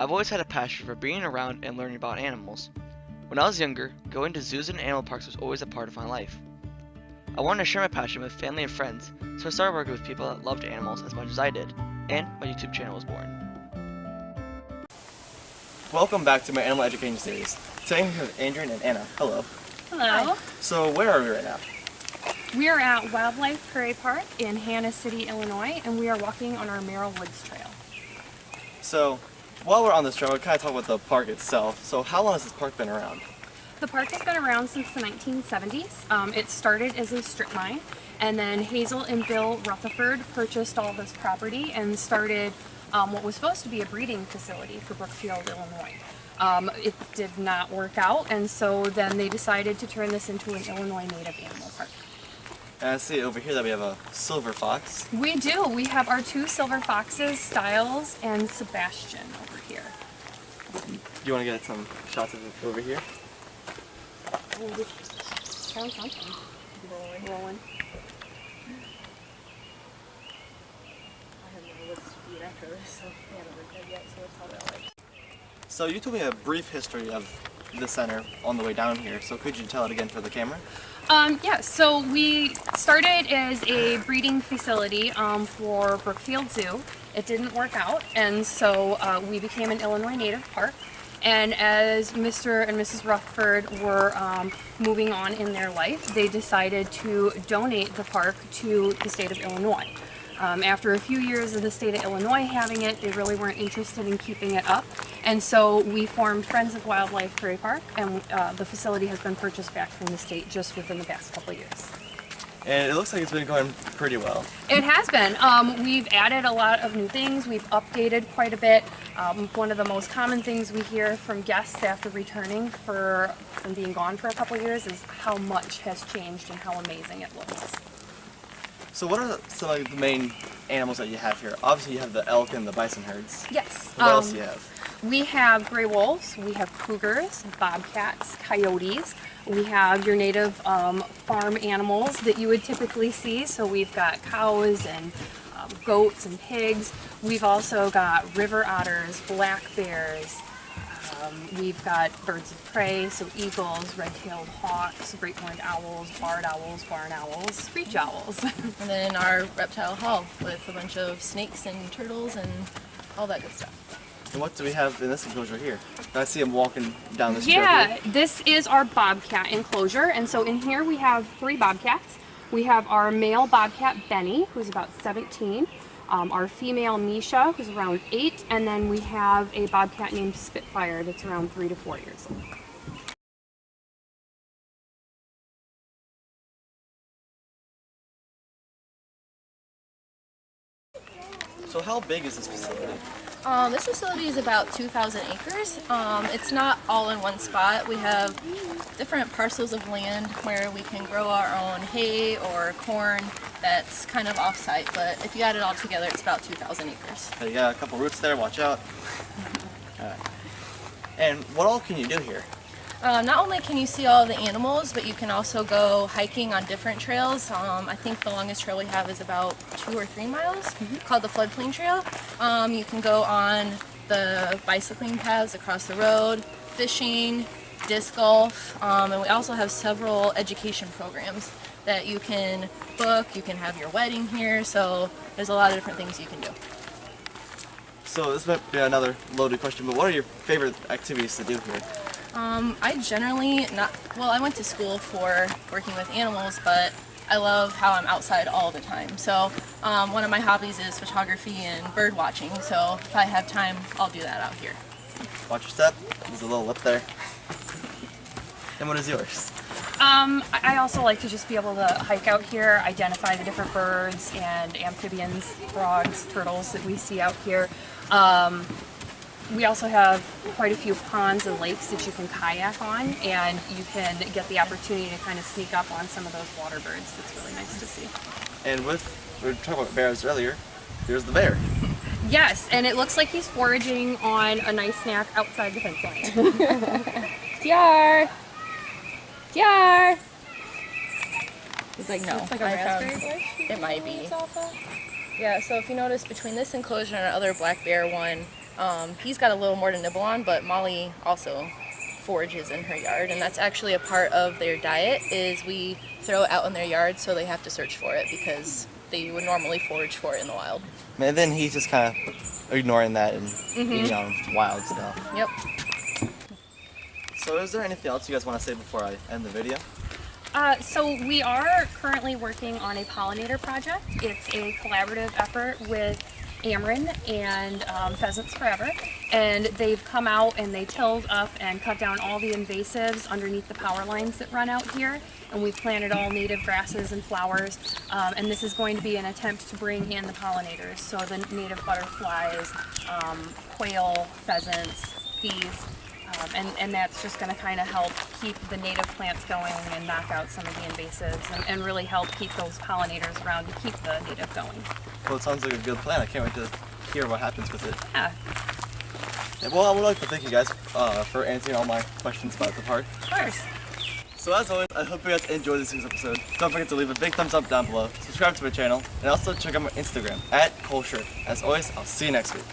I've always had a passion for being around and learning about animals. When I was younger, going to zoos and animal parks was always a part of my life. I wanted to share my passion with family and friends, so I started working with people that loved animals as much as I did, and my YouTube channel was born. Welcome back to my animal education series. Today I'm here with Adrian and Anna. Hello. Hello. So where are we right now? We are at Wildlife Prairie Park in Hannah City, Illinois, and we are walking on our Merrill Woods Trail. So while we're on this trail, we'll kind of talk about the park itself. So how long has this park been around? The park has been around since the 1970s. It started as a strip mine, and then Hazel and Bill Rutherford purchased all this property and started what was supposed to be a breeding facility for Brookfield, Illinois. It did not work out, and so then they decided to turn this into an Illinois native animal park. And I see over here that we have a silver fox. We do. We have our two silver foxes, Styles and Sebastian, over here. Do you want to get some shots of it over here? Found something. Rolling. So you told me a brief history of the center on the way down here, so could you tell it again for the camera? Yeah, so we started as a breeding facility for Brookfield Zoo. It didn't work out, and so we became an Illinois native park. And as Mr. and Mrs. Rutherford were moving on in their life, they decided to donate the park to the state of Illinois. After a few years of the state of Illinois having it, they really weren't interested in keeping it up. And so we formed Friends of Wildlife Prairie Park, and the facility has been purchased back from the state just within the past couple of years. And it looks like it's been going pretty well. It has been. We've added a lot of new things. We've updated quite a bit. One of the most common things we hear from guests after returning from being gone for a couple of years is how much has changed and how amazing it looks. So what are some of the main animals that you have here? Obviously you have the elk and the bison herds. Yes. What else do you have? We have gray wolves, we have cougars, bobcats, coyotes. We have your native farm animals that you would typically see. So we've got cows and goats and pigs. We've also got river otters, black bears. We've got birds of prey, so eagles, red-tailed hawks, great horned owls, barred owls, barn owls, screech owls. And then our reptile hall with a bunch of snakes and turtles and all that good stuff. And what do we have in this enclosure here? I see him walking down this Yeah, this is our bobcat enclosure, and so in here we have 3 bobcats. We have our male bobcat Benny, who's about 17. Our female Misha, who's around 8, and then we have a bobcat named Spitfire that's around 3 to 4 years old. So how big is this facility? This facility is about 2,000 acres. It's not all in one spot. We have different parcels of land where we can grow our own hay or corn that's kind of off-site, but if you add it all together, it's about 2,000 acres. So you got a couple roots there, watch out. Alright. And what all can you do here? Not only can you see all the animals, but you can also go hiking on different trails. I think the longest trail we have is about 2 or 3 miles, called the Floodplain Trail. You can go on the bicycling paths across the road, fishing, disc golf, and we also have several education programs that you can book. You can have your wedding here, so there's a lot of different things you can do. So this might be another loaded question, but what are your favorite activities to do here? I generally I went to school for working with animals, but I love how I'm outside all the time. So one of my hobbies is photography and bird watching, so if I have time, I'll do that out here. Watch your step, there's a little lip there. And what is yours? I also like to just be able to hike out here, identify the different birds and amphibians, frogs, turtles that we see out here. We also have quite a few ponds and lakes that you can kayak on, and you can get the opportunity to kind of sneak up on some of those water birds. That's really nice to see. And we were talking about bears earlier, here's the bear. Yes, and it looks like he's foraging on a nice snack outside the fence line. Jar! Jar! He's like, no. Looks like a raspberry bush? It might be. Yeah, so if you notice between this enclosure and our other black bear one, He's got a little more to nibble on, but Molly also forages in her yard, and that's actually a part of their diet, is we throw it out in their yard so they have to search for it because they would normally forage for it in the wild. And then he's just kind of ignoring that and eating on wild stuff. Yep. So is there anything else you guys want to say before I end the video? So we are currently working on a pollinator project. It's a collaborative effort with Ameren and Pheasants Forever, and they've come out and they tilled up and cut down all the invasives underneath the power lines that run out here, and we've planted all native grasses and flowers, and this is going to be an attempt to bring in the pollinators, so the native butterflies, quail, pheasants, bees. And that's just going to kind of help keep the native plants going and knock out some of the invasives and really help keep those pollinators around to keep the native going. Well, it sounds like a good plan. I can't wait to hear what happens with it. Yeah, Yeah, well, I would like to thank you guys for answering all my questions about the park. of course. So as always, I hope you guys enjoyed this week's episode. Don't forget to leave a big thumbs up down below, subscribe to my channel, and also check out my Instagram, @ColeShirt. As always, I'll see you next week.